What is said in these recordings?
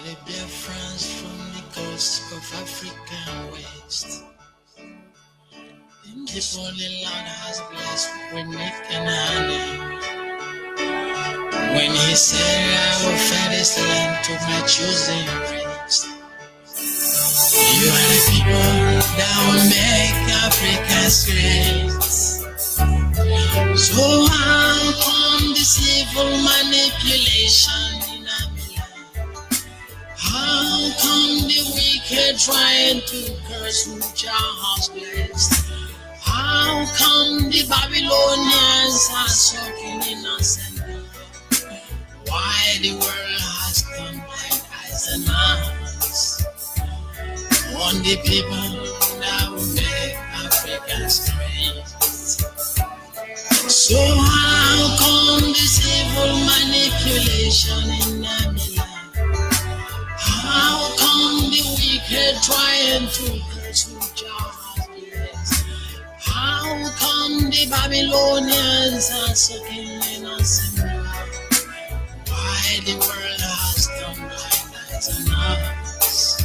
the Biafrans from the coast of African West. The people the Lord has blessed with milk and honey. When He said, I will feed this land to my choosing race. You are the people that will make Africa great. So how come this evil manipulation in our land? How come the wicked trying to curse who Jah has blessed? How come the Babylonians are sucking innocent blood? Why the world has turned blind eyes and eyes on the people that will make Africans great? So how come this evil manipulation in our land? How come the wicked trying to curse who Jah has blessed? How come the Babylonians are sucking innocent blood? Why the world has turned blind eyes and eyes?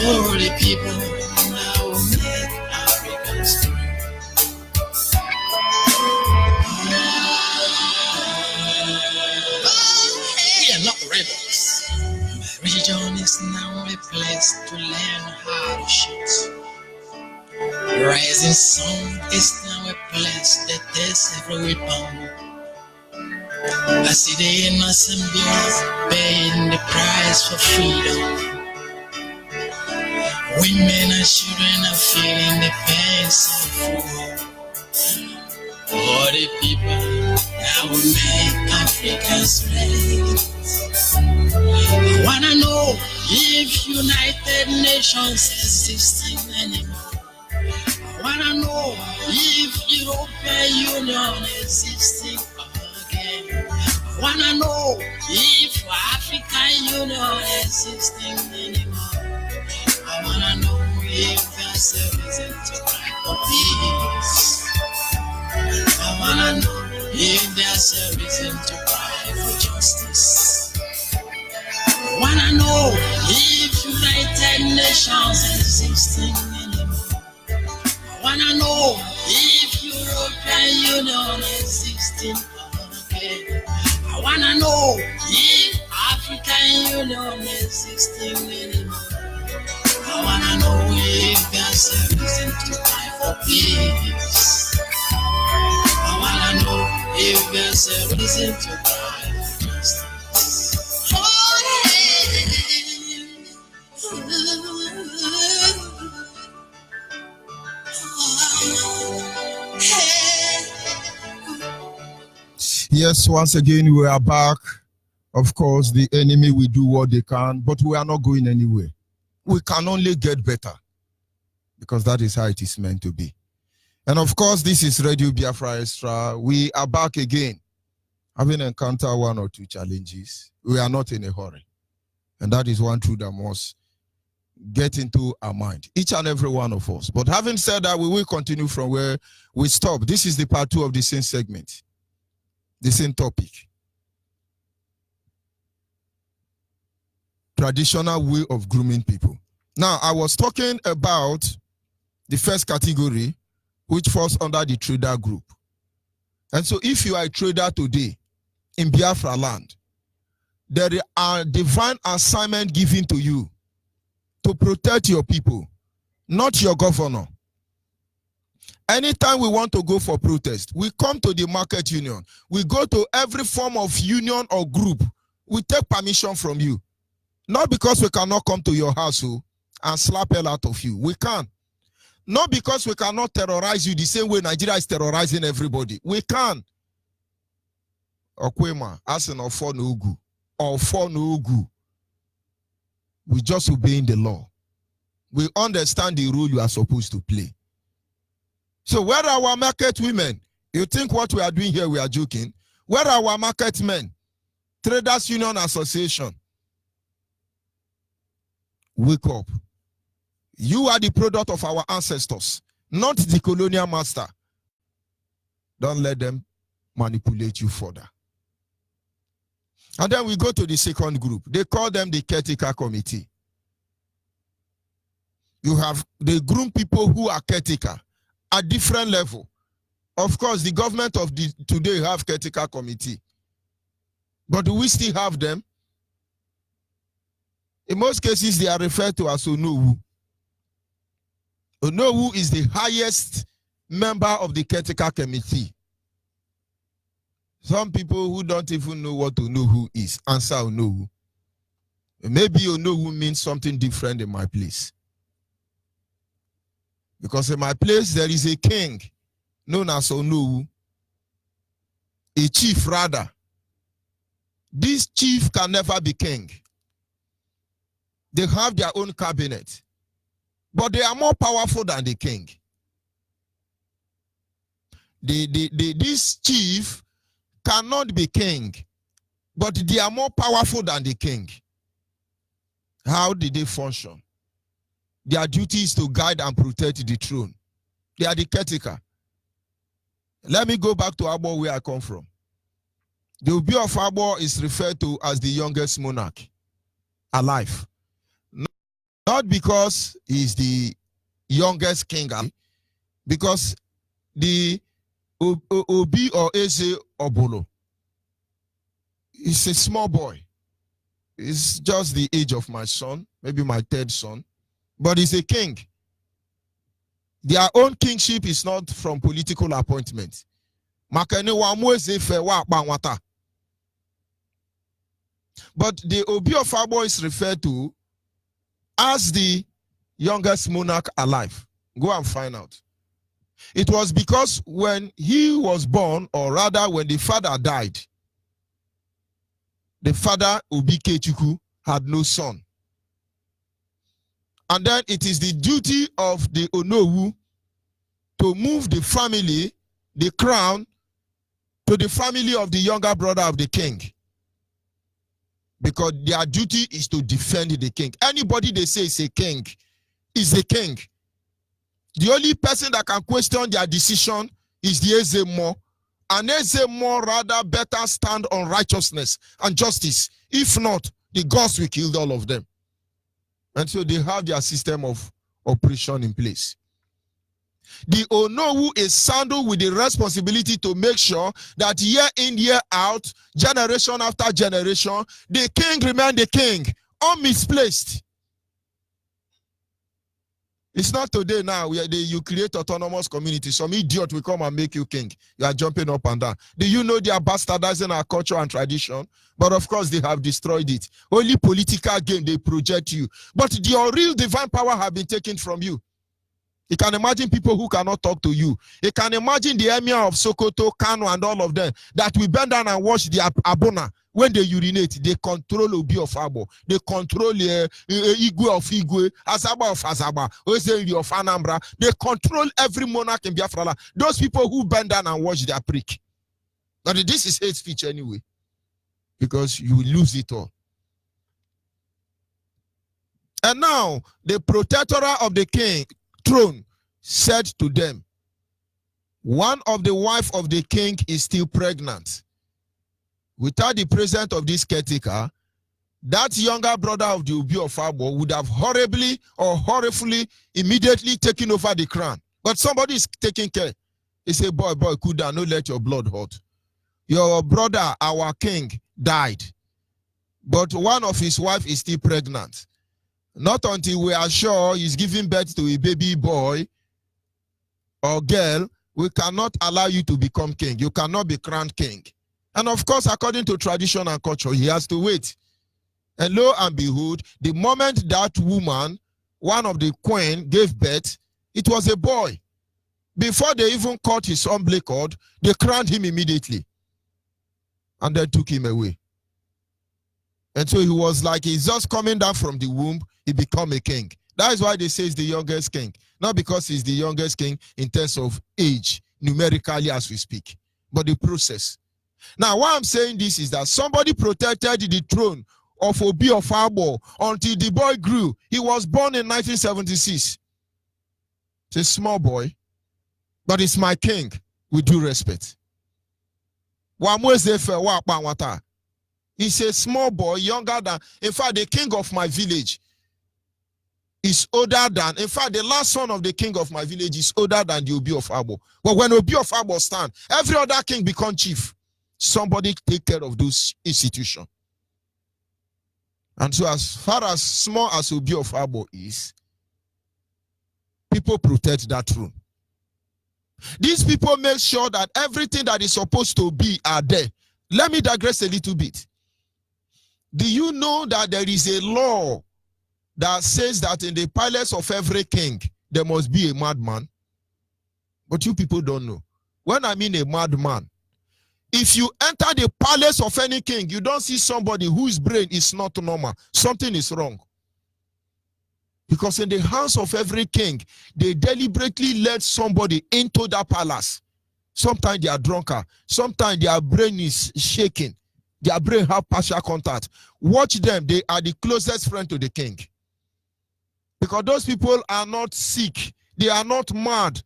Oh, the people that will make Africans great. We are not rebels. My religion is now a place to learn how to shoot. Rising sun is now a place that tests every weapon. I see the innocent blood paying the price for freedom. Women and children are feeling the pains of war. For the people that will make Africans great. I wanna know if United Nations existing anymore. I wanna know if European Union existing again. I wanna know if African Union existing anymore. I wanna know if there's a reason to cry for peace. I wanna know if there's a reason to cry for justice. I wanna know if United Nations existing anymore. I wanna know if European Union existing again. I wanna know if African Union existing anymore. I wanna know if there's a reason to cry for peace. I wanna know if there's a reason to cry for justice. Oh, Yes, once again, we are back. Of course, the enemy will do what they can, but we are not going anywhere. We can only get better because that is how it is meant to be. And of course, this is Radio Biafra Extra. We are back again, having encountered one or two challenges. We are not in a hurry. And that is one truth that must get into our mind, each and every one of us. But having said that, we will continue from where we stop. This is the part 2 of the same segment, the same topic. Traditional way of grooming people. Now, I was talking about the first category, which falls under the trader group. And so if you are a trader today in Biafra land, there are divine assignment given to you to protect your people, not your governor. Anytime we want to go for protest, we come to the market union. We go to every form of union or group. We take permission from you. Not because we cannot come to your house and slap hell out of you. We can. Not because we cannot terrorize you the same way Nigeria is terrorizing everybody. We can. Okwema, asin ofo n'ugu. Ofo n'ugu. We just obeying the law. We understand the role you are supposed to play. So where are our market women? You think what we are doing here, we are joking? Where are our market men? Traders Union Association. Wake up. You are the product of our ancestors, not the colonial master. Don't let them manipulate you further. And then we go to the second group. They call them the caretaker committee. You have the groom people who are caretaker at different level. Of course, the government of today have caretaker committee. But do we still have them? In most cases, they are referred to as Onowu. Onowu is the highest member of the caretaker committee. Some people who don't even know what Onowu is answer Onowu. Maybe Onowu means something different in my place. Because in my place, there is a king known as Onowu, a chief rather. This chief can never be king. They have their own cabinet, but they are more powerful than the king. This chief cannot be king, but they are more powerful than the king. How did they function? Their duty is to guide and protect the throne. They are the caretaker. Let me go back to Abo, where I come from. The Obi of Abo is referred to as the youngest monarch alive. Not because he's the youngest king, because the Obi or Eze Obolo is a small boy. He's just the age of my son, maybe my third son, but he's a king. Their own kingship is not from political appointment. But the Obi of Abo is referred to as the youngest monarch alive. Go and find out. It was because when he was born, or rather when the father died, the father, Obi Kechuku, had no son. And then it is the duty of the Onowu to move the family, the crown, to the family of the younger brother of the king. Because their duty is to defend the king. Anybody they say is a king is a king. The only person that can question their decision is the Ezemo. And Ezemo rather better stand on righteousness and justice. If not, the gods will kill all of them. And so they have their system of operation in place. The Onowu is saddled with the responsibility to make sure that year in, year out, generation after generation, the king remain the king, unmisplaced. It's not today now where you create autonomous community. Some idiot will come and make you king. You are jumping up and down. Do you know they are bastardizing our culture and tradition? But of course they have destroyed it. Only political game they project you. But your real divine power have been taken from you. You can imagine people who cannot talk to you. You can imagine the emir of Sokoto, Kano, and all of them that will bend down and wash the abona. When they urinate, they control Obi of Abo. They control Igwe of Igwe, Azaba of Azaba, Ozeri of Anambra. They control every monarch in Biafra. Those people who bend down and wash their prick. But this is hate speech anyway, because you will lose it all. And now, the protector of the king throne said to them, one of the wife of the king is still pregnant. Without the presence of this caretaker, that younger brother of the Obi of Abo would have horribly or horribly immediately taken over the crown. But somebody is taking care. He said, boy, cool down, don't let your blood hot. Your brother, our king, died. But one of his wife is still pregnant. Not until we are sure he's giving birth to a baby boy or girl, we cannot allow you to become king. You cannot be crowned king. And of course, according to tradition and culture, he has to wait. And lo and behold, the moment that woman, one of the queen, gave birth, it was a boy. Before they even cut his umbilical cord, they crowned him immediately. And then took him away. And so he was like, he's just coming down from the womb, he become a king. That is why they say he's the youngest king. Not because he's the youngest king in terms of age, numerically as we speak, but the process. Now, why I'm saying this is that somebody protected the throne of Obi of Abo until the boy grew. He was born in 1976. It's a small boy, but it's my king with due respect. He's a small boy, younger than, in fact, the king of my village is older than, in fact, the last son of the king of my village is older than the Obi of Abo. But when Obi of Abo stand, every other king become chief. Somebody take care of those institutions. And so as far as small as Obi of Abo is, people protect that throne. These people make sure that everything that is supposed to be are there. Let me digress a little bit. Do you know that there is a law that says that in the palace of every king, there must be a madman? But you people don't know. When I mean a madman, if you enter the palace of any king, you don't see somebody whose brain is not normal. Something is wrong. Because in the house of every king, they deliberately let somebody into that palace. Sometimes they are drunker. Sometimes their brain is shaking. Their brain have partial contact. Watch them. They are the closest friend to the king. Because those people are not sick. They are not mad.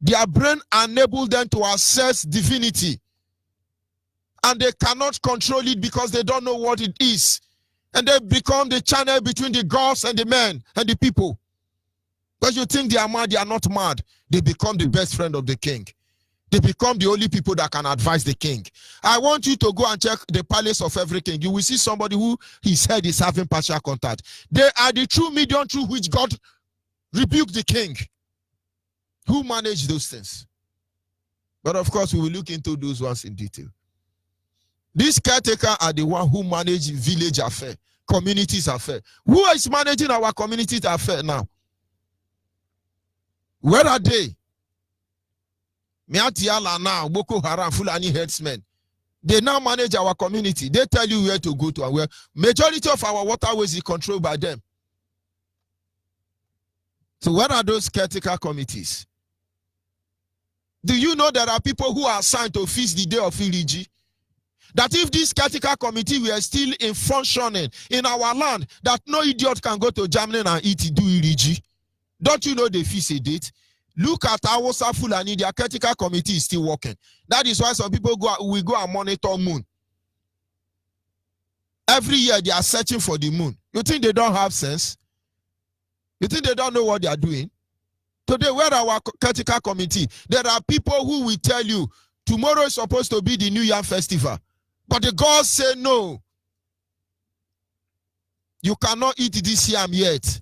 Their brain enables them to access divinity. And they cannot control it because they don't know what it is. And they become the channel between the gods and the men and the people. But you think they are mad, they are not mad. They become the best friend of the king. They become the only people that can advise the king. I want you to go and check the palace of every king. You will see somebody who his head is having partial contact. They are the true medium through which God rebuked the king. Who manage those things? But of course, we will look into those ones in detail. These caretakers are the one who manage village affairs, communities affairs. Who is managing our communities affairs now? Where are they? Miatiala now, Boko Haram, Fulani headsmen. They now manage our community. They tell you where to go to and where. Majority of our waterways is controlled by them. So where are those caretaker committees? Do you know there are people who are assigned to fix the day of Iriji? That if this caretaker committee were still in functioning in our land, that no idiot can go to Germany and eat do Iriji. Don't you know they fix a date? Look at Awosa Fulani, their caretaker committee is still working. That is why some people we go and monitor moon. Every year they are searching for the moon. You think they don't have sense? You think they don't know what they are doing? Today, where our caretaker committee? There are people who will tell you tomorrow is supposed to be the New Yam Festival. But the gods say no. You cannot eat this yam yet.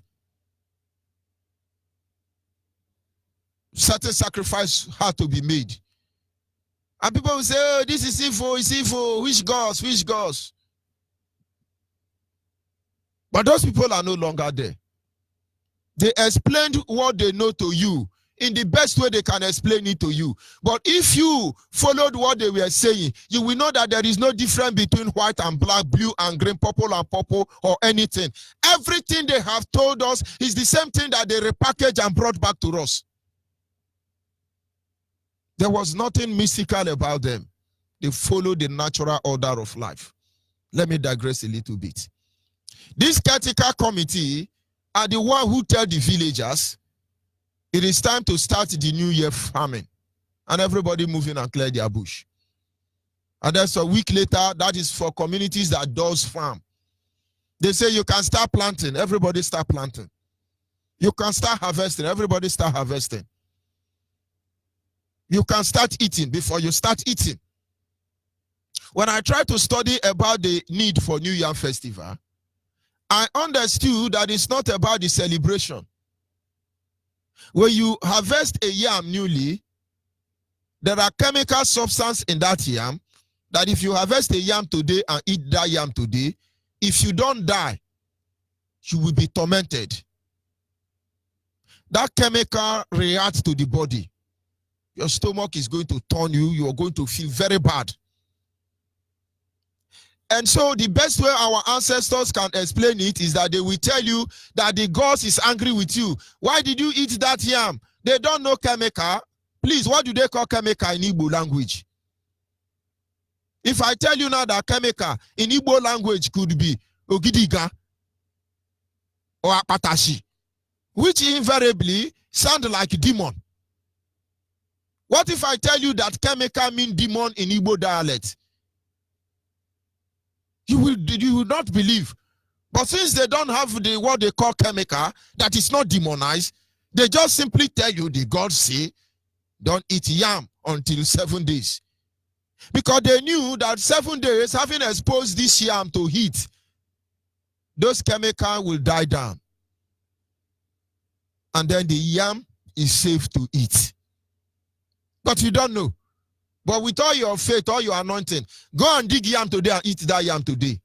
Certain sacrifice had to be made. And people will say, oh, this is evil, it's evil. Which gods? Which gods? But those people are no longer there. They explained what they know to you in the best way they can explain it to you. But if you followed what they were saying, you will know that there is no difference between white and black, blue and green, purple and purple, or anything. Everything they have told us is the same thing that they repackaged and brought back to us. There was nothing mystical about them. They followed the natural order of life. Let me digress a little bit. This caretaker committee are the one who tell the villagers it is time to start the new year farming, and everybody moving and clear their bush. And that's a week later, that is for communities that does farm. They say you can start planting, everybody start planting. You can start harvesting, everybody start harvesting. You can start eating before you start eating. When I tried to study about the need for New Yam Festival, I understood that it's not about the celebration. When you harvest a yam newly, there are chemical substances in that yam that if you harvest a yam today and eat that yam today, if you don't die, you will be tormented. That chemical reacts to the body. Your stomach is going to turn you. You are going to feel very bad. And so the best way our ancestors can explain it is that they will tell you that the gods is angry with you. Why did you eat that yam? They don't know chemical. Please, what do they call chemical in Igbo language? If I tell you now that chemical in Igbo language could be ogidiga or apatashi, which invariably sound like demon. What if I tell you that chemical means demon in Igbo dialect? You will not believe. But since they don't have what they call chemical, that is not demonized, they just simply tell you the God say, don't eat yam until 7 days. Because they knew that 7 days, having exposed this yam to heat, those chemicals will die down. And then the yam is safe to eat. But you don't know. But with all your faith, all your anointing, go and dig yam today and eat that yam today.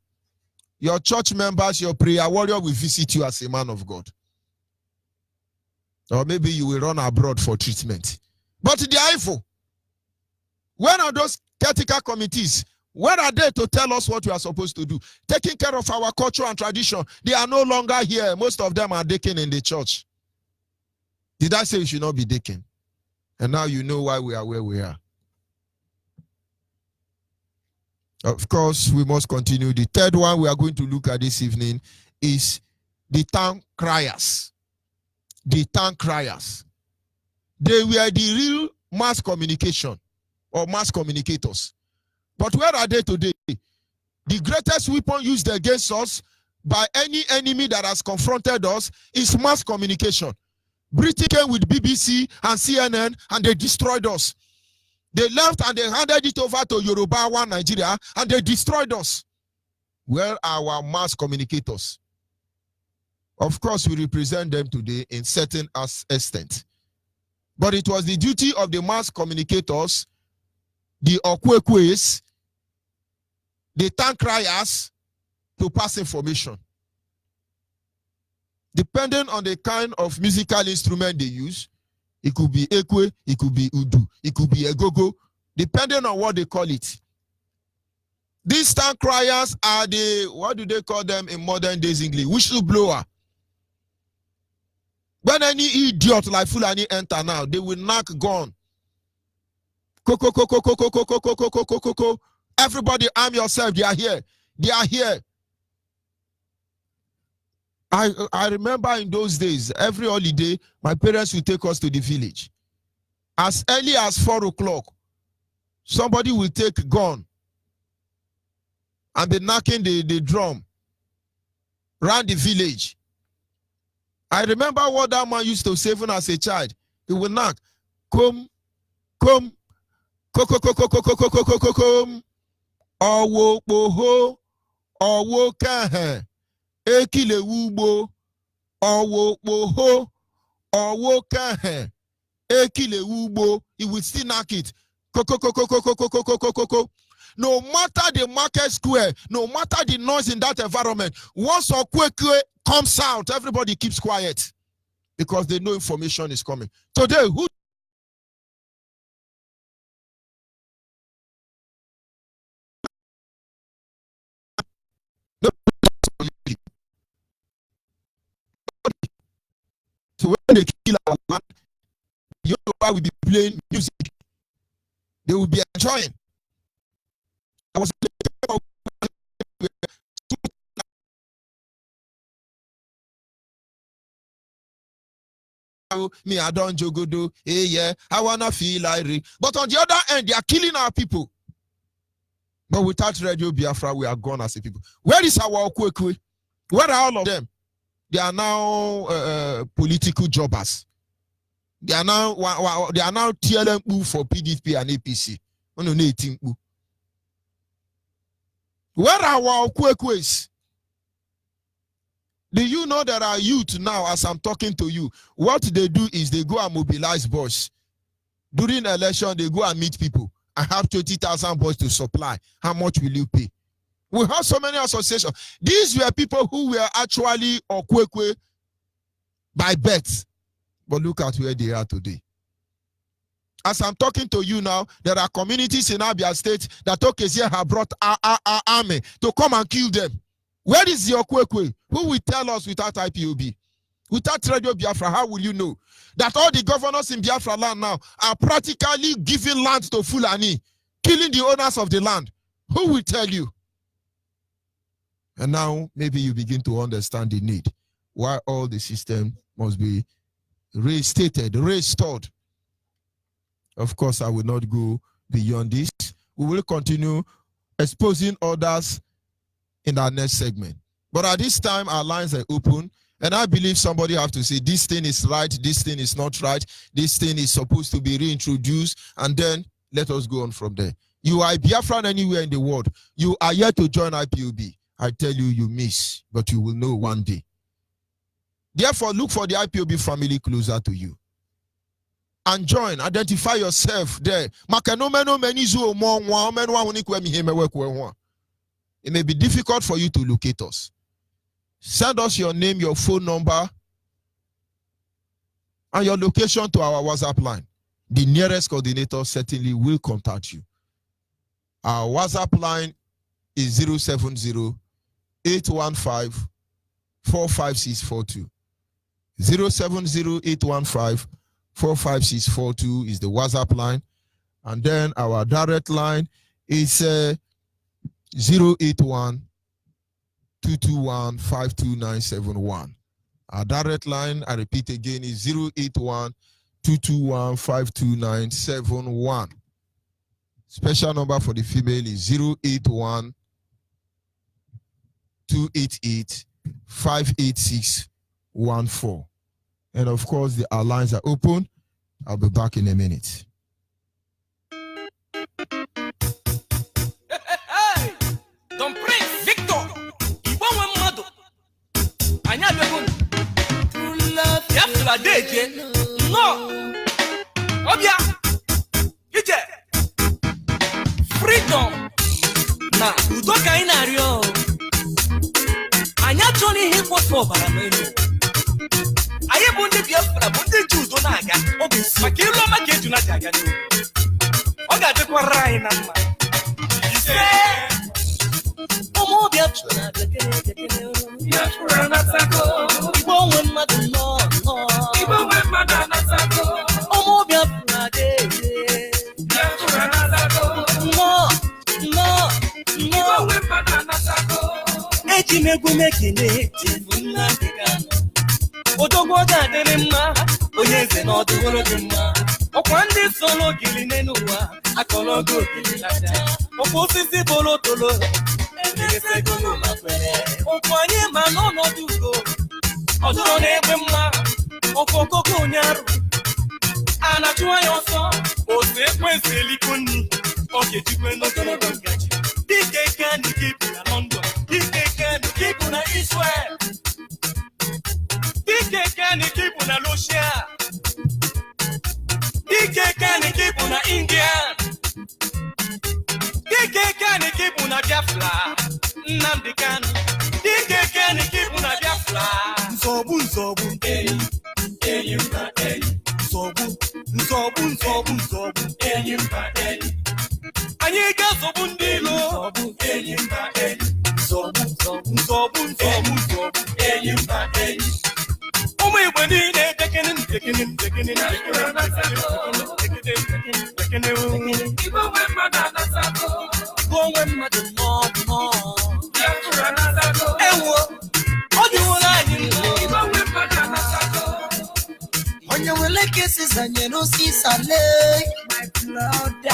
Your church members, your prayer warrior will visit you as a man of God. Or maybe you will run abroad for treatment. But they are evil. Where are those ethical committees? Where are they to tell us what we are supposed to do? Taking care of our culture and tradition. They are no longer here. Most of them are deacon in the church. Did I say you should not be deacon? And now you know why we are where we are. Of course, we must continue. The third one we are going to look at this evening is the town criers. The town criers. They were the real mass communication or mass communicators. But where are they today? The greatest weapon used against us by any enemy that has confronted us is mass communication. Britain came with BBC and CNN and they destroyed us. They left and they handed it over to Yoruba One Nigeria and they destroyed us. Where are our mass communicators? Of course, we represent them today in certain extent. But it was the duty of the mass communicators, the Okwekwes, the town criers, to pass information. Depending on the kind of musical instrument they use, it could be ekwe, it could be udu, it could be egogo, depending on what they call it. These town criers are the, what do they call them in modern days English? Whistleblower. When any idiot like Fulani enter now, they will knock gun. Koko, koko, koko, koko, koko, koko, koko. Everybody arm yourself, they are here. They are here. I remember in those days, every holiday, my parents would take us to the village. As early as 4 o'clock, somebody will take a gun and be knocking the drum around the village. I remember what that man used to say even as a child. He would knock, come, come, koko, koko, koko, koko, koko, come, owo, boho, owo, kahe. Ekile wubo, owo poho, owo kahe, ekile wubo. He will still knock it. Koko, koko, koko, koko, koko, koko. No matter the market square, no matter the noise in that environment, once Okwekwe comes out, everybody keeps quiet because they know information is coming. Today, who? So when they kill our man, Yoruba will be playing music. They will be enjoying. I was me, I don't jogodo. Hey, yeah, I wanna feel like it. But on the other end, they are killing our people. But without Radio Biafra, we are gone as a people. Where is our Okwekwe? Where are all of them? They are now political jobbers. They are now TLM for PDP and APC. Where are our Okwekwes? Do you know there are youth now, as I'm talking to you? What they do is they go and mobilize boys. During election, they go and meet people. I have 20,000 boys to supply. How much will you pay? We have so many associations. These were people who were actually Okwekwe by birth. But look at where they are today. As I'm talking to you now, there are communities in Abia State that Okezie have brought our army to come and kill them. Where is the Okwekwe? Who will tell us without IPOB? Without Radio Biafra, how will you know that all the governors in Biafra land now are practically giving land to Fulani, killing the owners of the land? Who will tell you? And now maybe you begin to understand the need why all the system must be restated, restored. Of course, I will not go beyond this. We will continue exposing others in our next segment. But at this time, our lines are open, and I believe somebody have to say, this thing is right, this thing is not right, this thing is supposed to be reintroduced, and then let us go on from there. You are a Biafran anywhere in the world. You are yet to join IPOB. I tell you, you miss, but you will know one day. Therefore, look for the IPOB family closer to you. And join, identify yourself there. It may be difficult for you to locate us. Send us your name, your phone number, and your location to our WhatsApp line. The nearest coordinator certainly will contact you. Our WhatsApp line is 070-815-45642. 070-815-45642 is the WhatsApp line. And then our direct line is 081-221-52971. Our direct line, I repeat again, is 081-221-52971. Special number for the female is 081-288-58614. And of course, our lines are open. I'll be back in a minute. Hey, Don Prince Victor, Iwan Mado, Anya Begun, Biafra Deje, no, Obia, Ije, Freedom, na Udoka Inario, Anya Johnny Hip for Barameno. Aye bunde Biafra, bunde Judo Naga, Obi Makilo Maketu Naga. Oga de Kwarai Nama. Omo Biafra, Biafra Natako. Ibo when mother no. Ibo when mother Natako. Omo Biafra de. Biafra Natako. No. Ibo when mother Natako. Eji megu mekine, Tivuna Digano. Odogwo ga-adịrị mma, onye eze na ọdụworo dị mma. Ọkwa ndị solo gili n'ụwa, akọrọ oge ogili laja. Ọkwa osisi bolotolo, emeresego n'ụma kwere. Ọkwa anyị ma n'ọnọdụ ugo, ọdụrụ na-egbe mma. Ọkwa okoko onye arụ, a na-achụ anya ọsọ. Otu ekwensu eliko nni, ọ ga-ejikwe n'ogologo ngaji. Dike Kani kipu na London, Dike Kani kipu na Israel. Dike Kani kipu na Russia. Dike Kani kipu na India. Dike Kani kipu na Biafra. Nnamdi Kanu. Dike Kani kipu na Biafra. Nzobu enyi mba enyi. Nzobu enyi mba enyi. Anyị ga-azọgbu ndị ilo. Nzobu enyi mba enyi. Nzobu enyi mba enyi. Ụmụ Igbo niile tekene. Igbo nwe mmadụ anasako. Igbo nwe mmadụ nọ. Ewo, ọ dịworo anyị nọ. Igbo nwe mmadụ anasako. Onye wele kesi zanye n'osisa lee.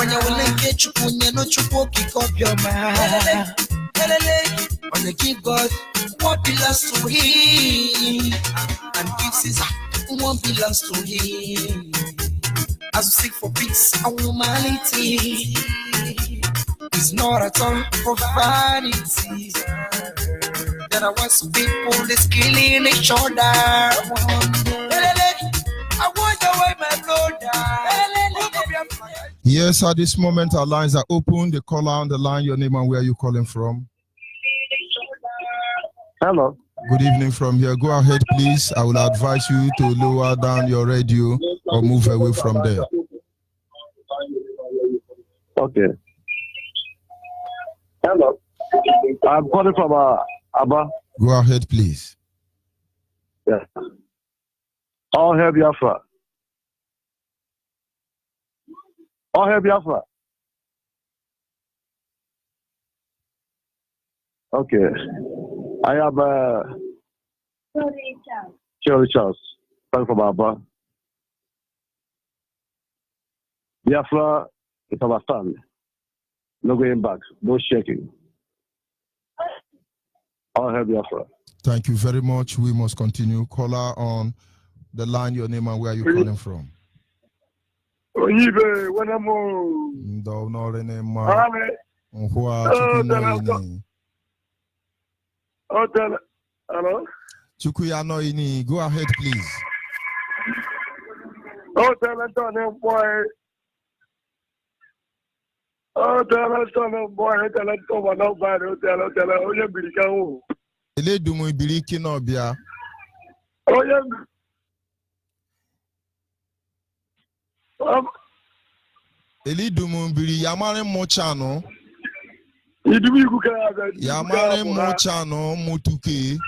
Onye wele nke Chukwu nye no Chukwu okike obiọma. Onye give God what belongs to him, and give Caesar what belongs to him. As we seek for peace and humanity, it's not at all for vanity. There are once people that's killing each other. I want away my brother. Yes, at this moment our lines are open. The caller on the line, your name and where you calling from. Hello. Good evening from here. Go ahead, please. I will advise you to lower down your radio or move away from there. Okay. Hello. I'm calling from Abba. Go ahead, please. Yes. All hail Biafra. All hail Biafra. Okay. I am Cherry Charles, calling from Abba. Biafra is our stand. No going back, no shaking. I'll have Biafra. Thank you very much. We must continue. Caller on the line, your name and where are you calling from? Onyibe, when I'm on. Hello? Chukuyano ini, go ahead, please. Oh, tell us on him, boy. Oh, tell us on him, boy. Tell us over nobody. Tell us, oh, you be the Ele dumu ibiriki no bia. Oh, yeah. Eli dumu ibiri yamare mochano. Yamare mochano mutuke.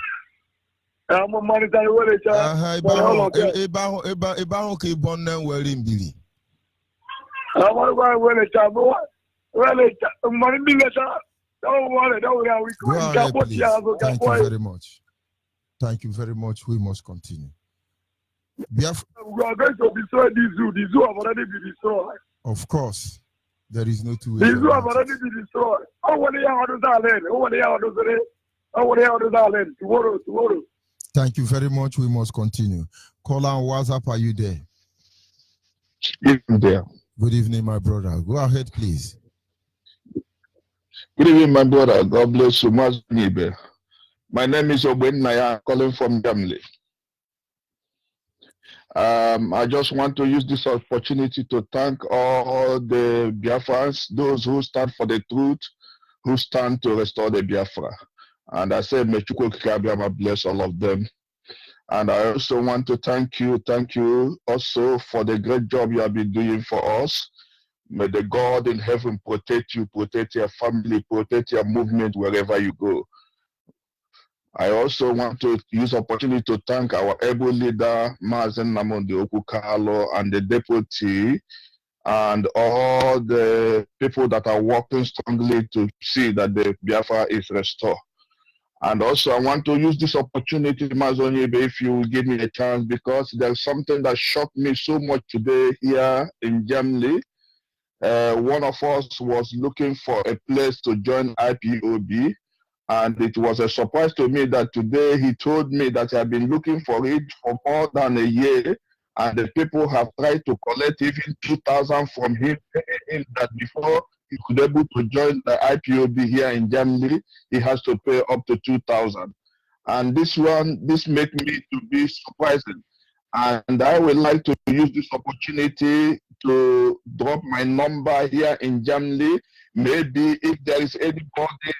I'm a monetary wallet. Eba ke bonne weri mbiri. I'm a wallet. Money being don't worry, don't worry. Go ahead, please. Thank you very much. Thank you very much. We must continue. Biafra. We are going to destroy this zoo. The zoo have already been destroyed. Of course. There is no two ways. The zoo have already been destroyed. I want to hear how does that land? I want to hear how does it end? I want to hear how does that land? Tomorrow. Thank you very much. We must continue. Caller on WhatsApp, are you there? There. Good evening, my brother. Go ahead, please. Good evening, my brother. God bless you, Onyibe. My name is Oben Naya, calling from Germany. I just want to use this opportunity to thank all the Biafrans, those who stand for the truth, who stand to restore the Biafra. And I say, may Chukwu Kikabiyama bless all of them. And I also want to thank you also for the great job you have been doing for us. May the God in heaven protect you, protect your family, protect your movement wherever you go. I also want to use the opportunity to thank our able leader, Mazen Namondi Okukalo, and the deputy, and all the people that are working strongly to see that the Biafra is restored. And also, I want to use this opportunity, Onyibe, if you will give me a chance, because there's something that shocked me so much today here in Germany. One of us was looking for a place to join IPOB, and it was a surprise to me that today he told me that he had been looking for it for more than a year, and the people have tried to collect even 2,000 from him, that before he could be able to join the IPOB here in Germany, he has to pay up to 2,000. And this made me to be surprising. And I would like to use this opportunity to drop my number here in Germany. Maybe if there is anybody,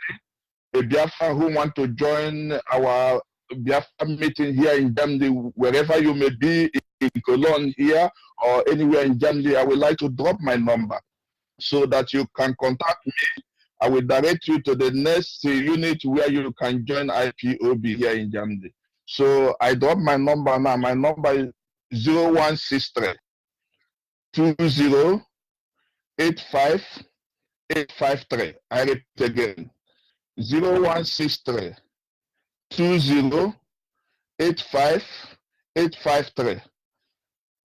a Biafra who want to join our Biafra meeting here in Germany, wherever you may be, in Cologne here or anywhere in Germany, I would like to drop my number so that you can contact me. I will direct you to the next unit where you can join IPOB here in Germany. So I drop my number now. My number is 0163 20 85 853. I repeat again. 0163 20 85 853.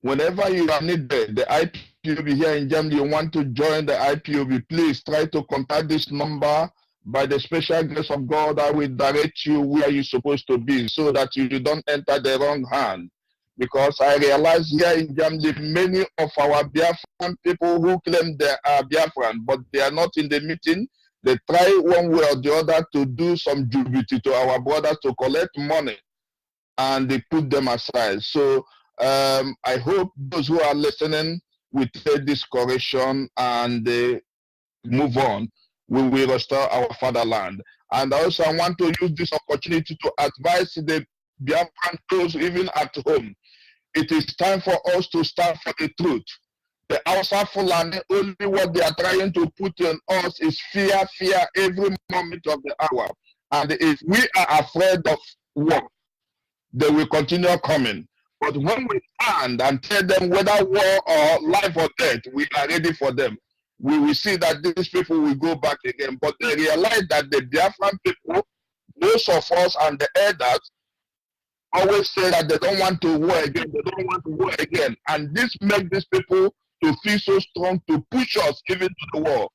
Whenever you are needed, the IPOB here in Germany, you want to join the IPOB, please try to contact this number. By the special grace of God, I will direct you where you're supposed to be so that you don't enter the wrong hand. Because I realize here in Germany, many of our Biafran people who claim they are Biafran, but they are not in the meeting, they try one way or the other to do some duty to our brothers to collect money, and they put them aside. So I hope those who are listening will take this correction and they move on. We will restore our fatherland. And also I want to use this opportunity to advise the Biafran those even at home. It is time for us to stand for the truth. The outside Fulani, only what they are trying to put on us is fear every moment of the hour. And if we are afraid of war, they will continue coming. But when we stand and tell them whether war or life or death, we are ready for them, we will see that these people will go back again. But they realize that the Biafran people, most of us and the elders, always say that they don't want to war again, And this makes these people to feel so strong to push us even to the war.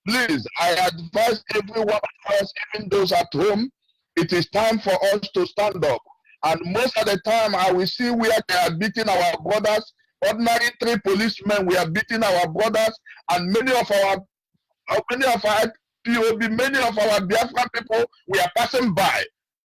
Please, I advise everyone of us, even those at home, It is time for us to stand up. And most of the time, I will see where they are beating our brothers. Ordinary 3 policemen, we are beating our brothers, and many of our POB, many of our Biafra people, we are passing by,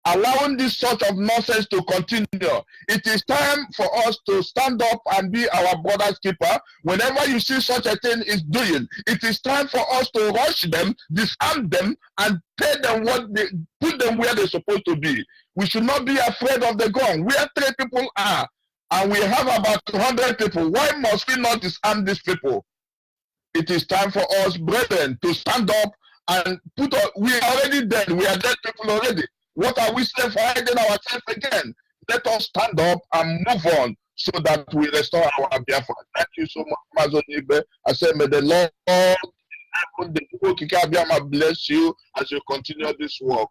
allowing this sort of nonsense to continue. It is time for us to stand up and be our brother's keeper. Whenever you see such a thing is doing, it is time for us to rush them, disarm them, and tell them put them where they're supposed to be. We should not be afraid of the gun. Where 3 people are, and we have about 200 people, why must we not disarm these people? It is time for us, brethren, to stand up and we are already dead. We are dead people already. What are we still for hiding ourselves again? Let us stand up and move on so that we restore our Biafra. Thank you so much, Onyibe. I say, may the Lord bless you as you continue this work.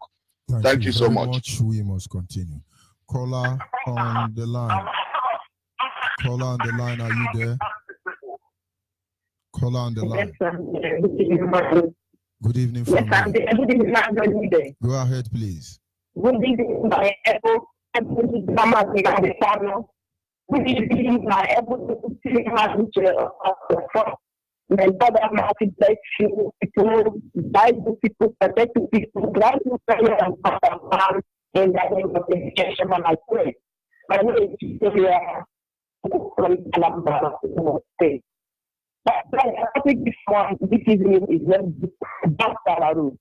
Thank you so much. We must continue. Caller on the line. Caller on the line, are you there? Caller on the line. Good evening from Yes, I'm there. Good evening. Go ahead, please. Good evening, my able the channel. Good evening, my able to see my brother Martin bless you, people, Bible people, protect people, grant you prayer and power in the name of the education and I pray. My name is Victoria from Alabama, State. I think this evening is very back our room.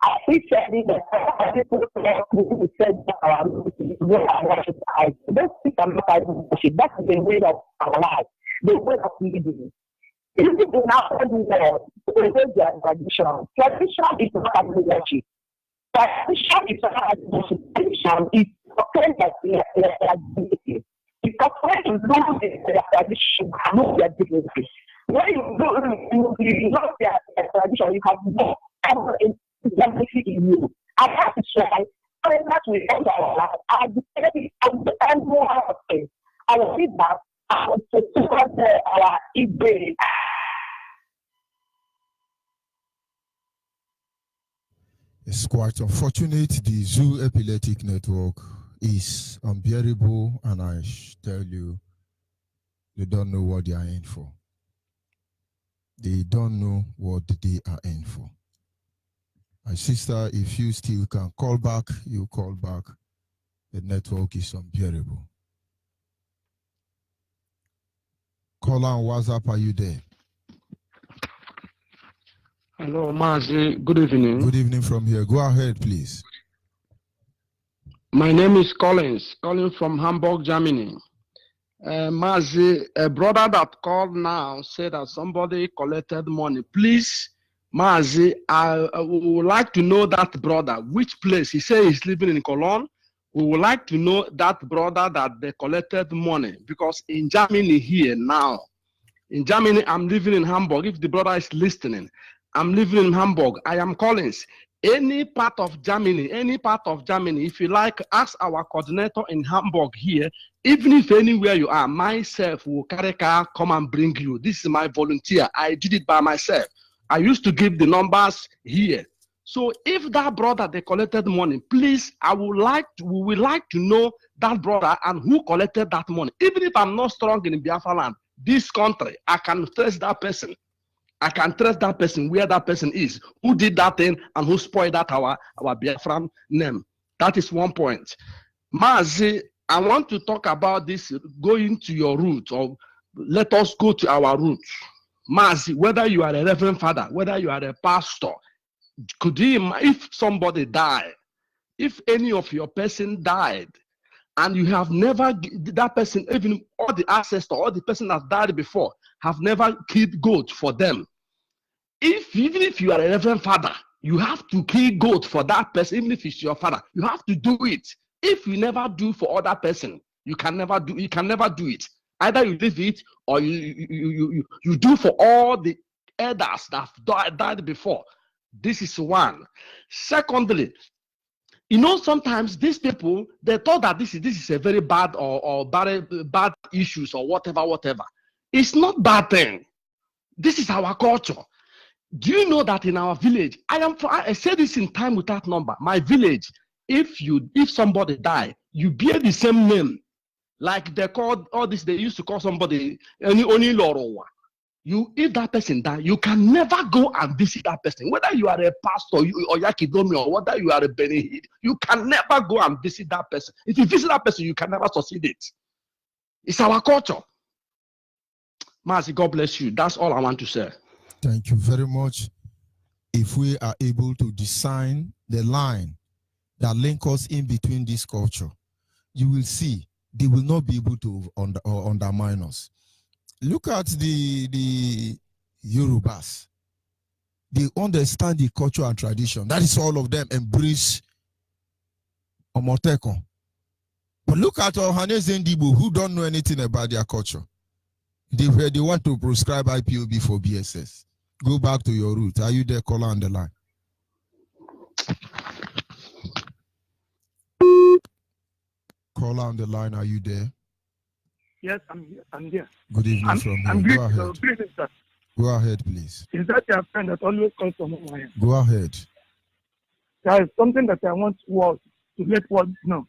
I appreciate that people who said that our room is where I worship. I don't think I'm not worship. That's the way of our life, the way of living. Even in our world, their tradition. Tradition is not worship. Tradition is not worship. Tradition is okay that we are dignity. Because when you lose their tradition, you lose their dignity. When you lose their tradition, you have no everything in you. I have to try. I not to end our life. I depend more on things. I will read that. I will support our e-brain. It's quite unfortunate. The Zoo Epileptic Network is unbearable, and I tell you, they don't know what they are in for. They don't know what they are in for. My sister, if you still can call back, you call back. The network is unbearable. Caller on WhatsApp, are you there? Hello, Mazi. Good evening. Good evening from here. Go ahead, please. My name is Collins, calling from Hamburg, Germany. Mazi, a brother that called now said that somebody collected money. Please, Mazi, I would like to know that brother, which place. He said he's living in Cologne. We would like to know that brother that they collected money, because in Germany here now, in Germany, I'm living in Hamburg. If the brother is listening, I'm living in Hamburg. I am Collins. Any part of Germany, if you like, ask our coordinator in Hamburg here, even if anywhere you are, myself will carry car, come and bring you. This is my volunteer. I did it by myself. I used to give the numbers here. So if that brother, they collected money, please, we would like to know that brother and who collected that money. Even if I'm not strong in Biafra land, this country, I can trace that person. I can trace that person, where that person is, who did that thing, and who spoiled that our Biafran name. That is one point. Mazi, I want to talk about this, going to your root, or let us go to our roots. Mazi, whether you are a reverend father, whether you are a pastor, could you, if somebody died, if any of your person died, and you have never, that person, even all the ancestor, all the person that died before, have never killed goat for them. Even if you are a reverend father, you have to kill goat for that person, even if it's your father. You have to do it. If you never do for other person, you can never do it. Either you leave it or you do for all the elders that have died before. This is one. Secondly, you know, sometimes these people, they thought that this is a very bad or bad issues or whatever. It's not bad thing. This is our culture. Do you know that in our village, I say this in time without number, my village, if somebody die, you bear the same name. Like they called all this, they used to call somebody only Lorowa. If that person die, you can never go and visit that person. Whether you are a pastor or Yakidomi or whether you are a Benihid, you can never go and visit that person. If you visit that person, you can never succeed it. It's our culture. Mazi, God bless you. That's all I want to say. Thank you very much. If we are able to design the line that link us in between this culture, you will see they will not be able to undermine us. Look at the Yorubas. They understand the culture and tradition. That is all of them embrace Omoteko. But look at Ohanes Ndibo, who don't know anything about their culture. They want to prescribe IPOB for BSS. Go back to your root. Are you there, caller on the line? Caller on the line, are you there? Yes, I'm here. I'm here. Good evening from here. Go ahead. Greetings, sir. Go ahead, please. Is that your friend that always comes from my end? Go ahead. There is something that I want to let world know.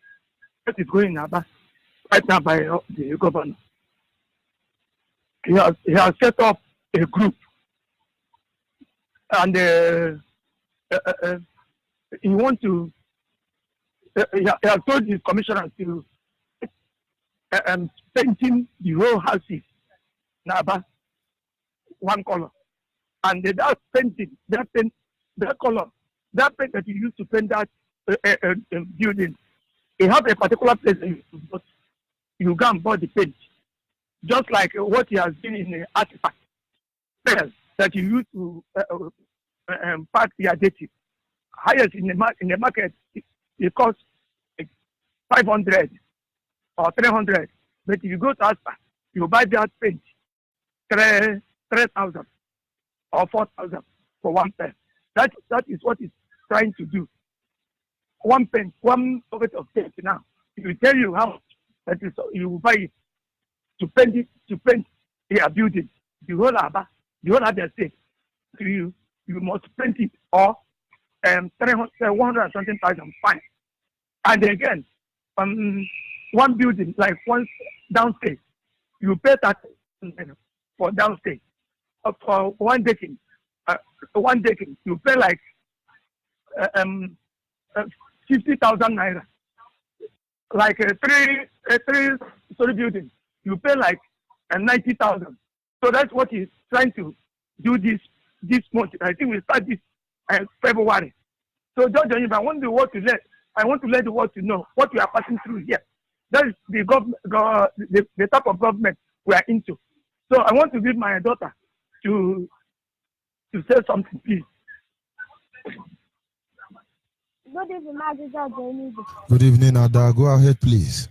What is going on right now by the governor? He has set up a group, and he wants to. He has told his commissioners to painting the whole houses Naba one color, and that painting, that color, that paint that you use to paint that building, it has a particular place that you go and buy the paint, just like what he has been in the artifact that you use to pack the additive. Highest in the market, it costs 500 or 300. But if you go to Aspa, you buy that paint 3,000 or 4,000 for one pen. That is what it's trying to do. One pen, one bucket of paint now. It will tell you how much that is. You will buy it to paint your building, the whole Abia State. You must paint it or 100 something thousand fine. And again, one building like one downstairs, you pay that for downstairs. For one decking, you pay like 50,000 naira. Like a three-story building, you pay like 90,000. So that's what he's trying to do this month. I think we start this February. So Judge Onyibe, I want to let the world to know what we are passing through here. That is the type of government we are into. So I want to give my daughter to say something, please. Good evening, Judge Onyibe. Good evening, Ada. Go ahead, please.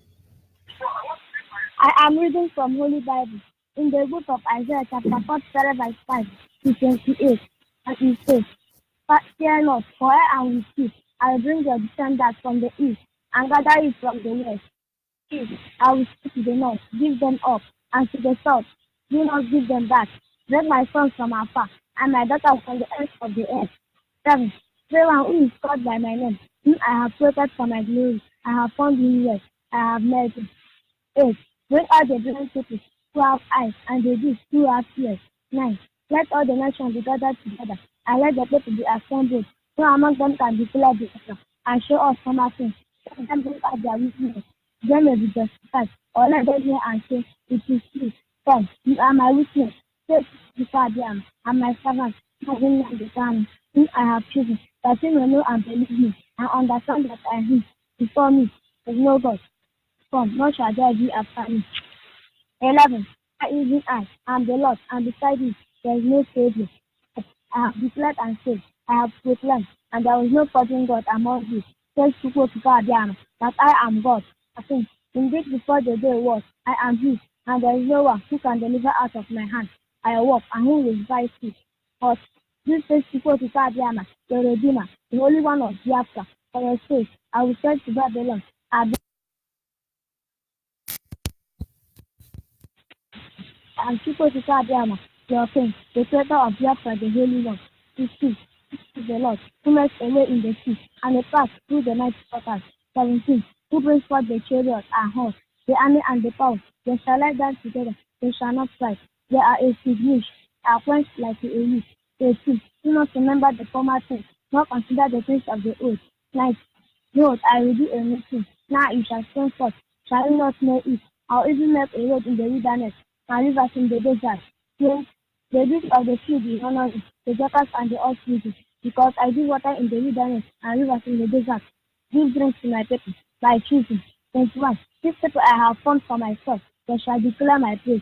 I am reading from Holy Bible in the book of Isaiah, chapter 47, verse 5 to 28. And it says, "Fear not, for I am with you. I will bring your descendants from the east and gather you from the west. I will speak to the north, give them up, and to the south, do not give them back. Bring my sons from afar, and my daughters from the ends of the earth. 7. Everyone who is called by my name, whom I have created for my glory, I have found him yet, I have made him. 8. Bring out the blind people who have eyes, and the deaf who have ears. 9. Let all the nations be gathered together, and let the people be assembled. Who among them can declare the Biafra, and show us former things? Let them bring out their witness. They may be justified, or let them hear and say, it is true. 10. You are my witness. Say before them, and my servants, having not the time, whom I have chosen, that you may know and believe me, and understand that I am. Before me is no God. Come, nor shall there be after me. 11. Even I am the Lord, and beside me there is no Savior. I have declared and said, I have proclaimed, and there is no foreign God among you. Says people to God, that I am God. I think, indeed, before the day was, I am He, and there is no one who can deliver out of my hand. I walk, and who will fight me? But this says people to God, the Redeemer, the Holy One of Biafra. For your sake, I will send to Babylon. And people to God, your king, the Creator of Biafra, the Holy One. 15. is the Lord, who makes a way in the sea, and a path through the night waters. 17. Who brings forth the chariot and horse, the army and the power. They shall lie down together, they shall not fight. They are a fig are quenched like a youth. 18. Do not remember the former things, nor consider the things of the old. 19. Behold, I will do a new thing. Now it shall spring forth. Shall you not know it? I will even make a road in the wilderness, and rivers in the desert. 20. The beasts of the field will honor it, the jackals and the ostriches, because I give water in the wilderness and rivers in the desert. Give drink to my people by choosing. 21. These people I have formed for myself, they shall declare my praise.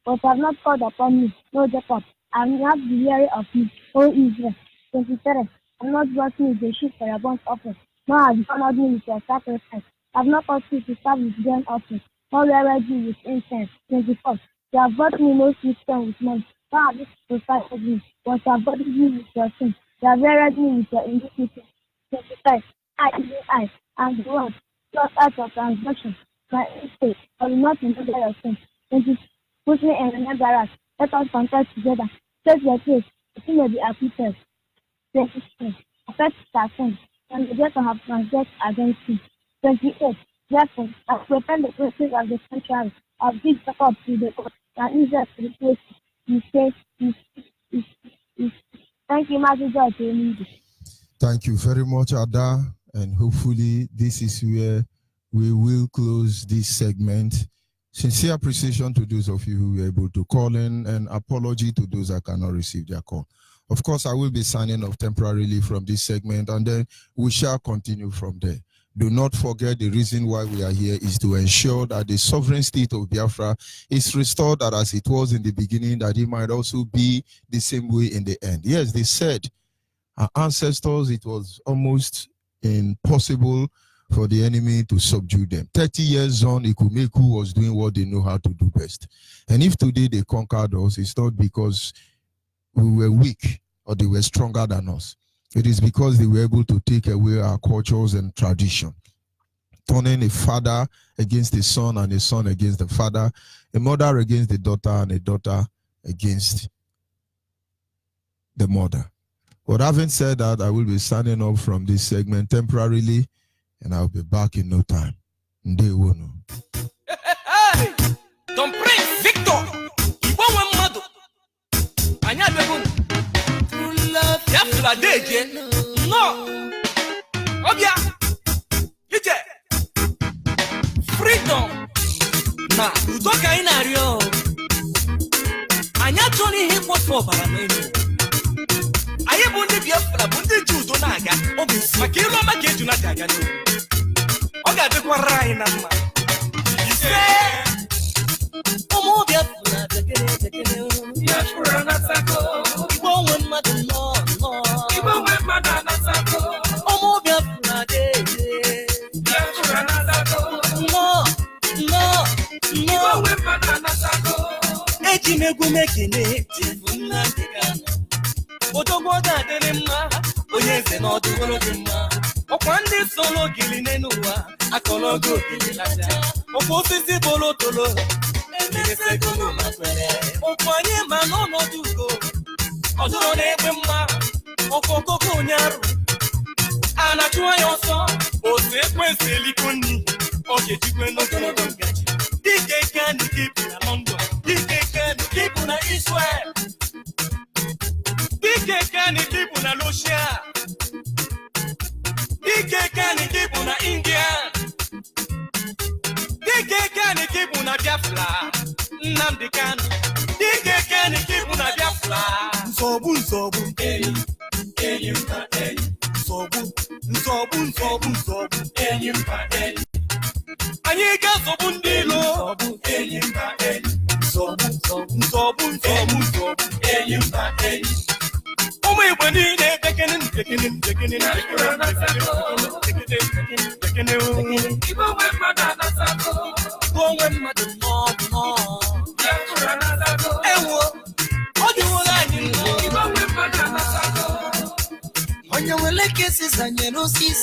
But have not called upon me, no Jacob. I will not be weary of me, O Israel. 23. I have not brought me the sheep for your burnt offering, nor have you honored me with your sacrifice. I have not caused you to serve with grain offering, nor wearied you with incense. 24. You have brought me no sweet stone with money, nor have you satisfied me, but you have burdened me with your sin. You have wearied me with your iniquity. 25. I am the one, blot out your transgression, my mistake, I will not remember your sin. 26. Put me in remembrance, let us confess together. Set your case, that you may be acquitted. 27. Affect our sin, and the death have transgressed against you. 28. Therefore, I prepare the places of the sanctuary, of this Jacob to the God, and Israel to the place. You say, thank you, Master God, to me. Thank you very much, Ada, and hopefully this is where we will close this segment. Sincere appreciation to those of you who were able to call in, and apology to those that cannot receive their call. Of course, I will be signing off temporarily from this segment, and then we shall continue from there. Do not forget, the reason why we are here is to ensure that the sovereign state of Biafra is restored, that as it was in the beginning, that it might also be the same way in the end. Yes, they said our ancestors, it was almost impossible for the enemy to subdue them. 30 years on, Ikumeku was doing what they know how to do best. And if today they conquered us, it's not because we were weak or they were stronger than us. It is because they were able to take away our cultures and tradition, turning a father against a son and a son against the father, a mother against the daughter and a daughter against the mother. But having said that, I will be signing off from this segment temporarily, and I'll be back in no time. Ndewono. Hey, don't bring Victor. Biafra deje. No. Obia. Ije. Freedom. Na utoka inario. Anya toni hip hop bara menu. Aye bunde Biafra bunde judo na aga. Obi maka ilu maka eju na aga no. Oga de kwa rai na ma. Ise. Omo Biafra tekene. Biafra na tako. Ibo wen madu no. Ibo wen madu na tako. Omo Biafra deje. Biafra na tako. No. Ibo wen madu na tako. Eji megu mekene. Tifuna dikano. Odogwo da dele mma. Onye se no dugolo di mma. Okwa ndi solo gili nenuwa. Akologo gili laja. Okwo sisi bolo tolo. Emese kono makwele. Okwanye manono dugo. Oduro n'egbe mma. Okokoko nyaru. Anachuwa yoso. Ose ekwense elikoni. Oke jikwe n'ogologo ngaji. Dike kani kipu na London. Dike kani kipu na Israel. Dike kani kipu na Russia. Dike kani kipu na India. Dike kani kipu na Biafra. Nnamdi Kanu. Dike kani kipu na Biafra. Nsobu. Enyi mpa enyi. Nsobu. Enyi mpa enyi. Anyị ga sobu ndị ilo. Enyi mpa enyi. Nsobu. Enyi mpa enyi. Ụmụ Igbo niile tekene. Igbo nwe mmadụ anasako. Igbo nwe mmadụ nọ. Ewo, ọ dịwola anyị nọ. Igbo nwe mmadụ anasako. Onye nwere kesi zanyere osisi.